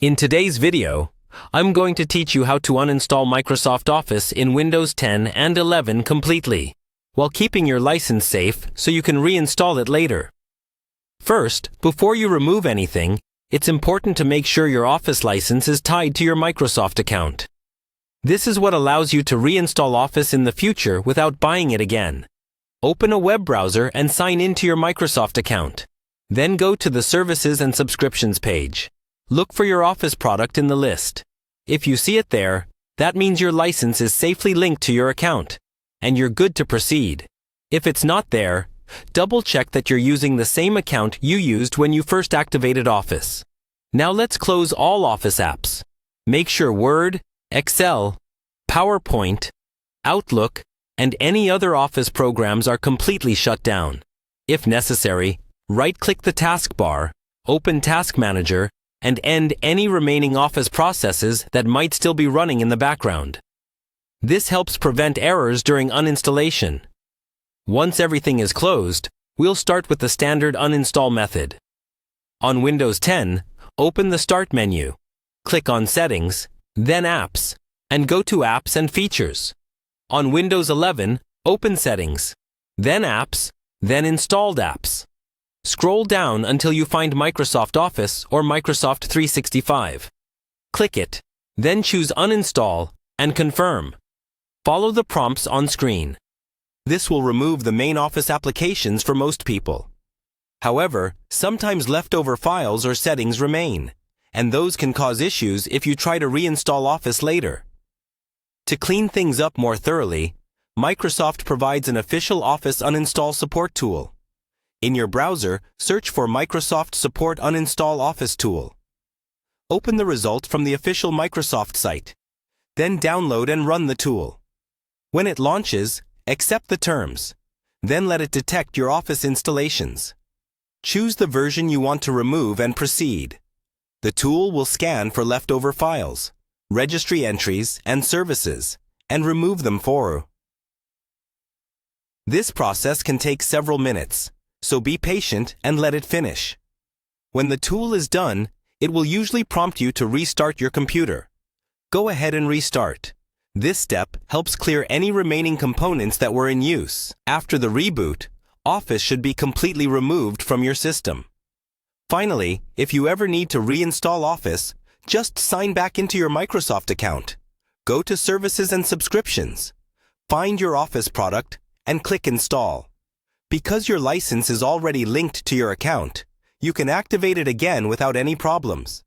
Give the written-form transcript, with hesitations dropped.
In today's video, I'm going to teach you how to uninstall Microsoft Office in Windows 10 and 11 completely, while keeping your license safe so you can reinstall it later. First, before you remove anything, it's important to make sure your Office license is tied to your Microsoft account. This is what allows you to reinstall Office in the future without buying it again. Open a web browser and sign into your Microsoft account. Then go to the Services and Subscriptions page. Look for your Office product in the list. If you see it there, that means your license is safely linked to your account, and you're good to proceed. If it's not there, double-check that you're using the same account you used when you first activated Office. Now let's close all Office apps. Make sure Word, Excel, PowerPoint, Outlook, and any other Office programs are completely shut down. If necessary, right-click the taskbar, open Task Manager, and end any remaining Office processes that might still be running in the background. This helps prevent errors during uninstallation. Once everything is closed, we'll start with the standard uninstall method. On Windows 10, open the Start menu, click on Settings, then Apps, and go to Apps and Features. On Windows 11, open Settings, then Apps, then Installed Apps. Scroll down until you find Microsoft Office or Microsoft 365. Click it, then choose Uninstall and Confirm. Follow the prompts on screen. This will remove the main Office applications for most people. However, sometimes leftover files or settings remain, and those can cause issues if you try to reinstall Office later. To clean things up more thoroughly, Microsoft provides an official Office uninstall support tool. In your browser, search for Microsoft Support Uninstall Office tool. Open the result from the official Microsoft site. Then download and run the tool. When it launches, accept the terms. Then let it detect your Office installations. Choose the version you want to remove and proceed. The tool will scan for leftover files, registry entries, and services, and remove them for you. This process can take several minutes, so be patient and let it finish. When the tool is done, it will usually prompt you to restart your computer. Go ahead and restart. This step helps clear any remaining components that were in use. After the reboot, Office should be completely removed from your system. Finally, if you ever need to reinstall Office, just sign back into your Microsoft account. Go to Services and Subscriptions. Find your Office product and click Install. Because your license is already linked to your account, you can activate it again without any problems.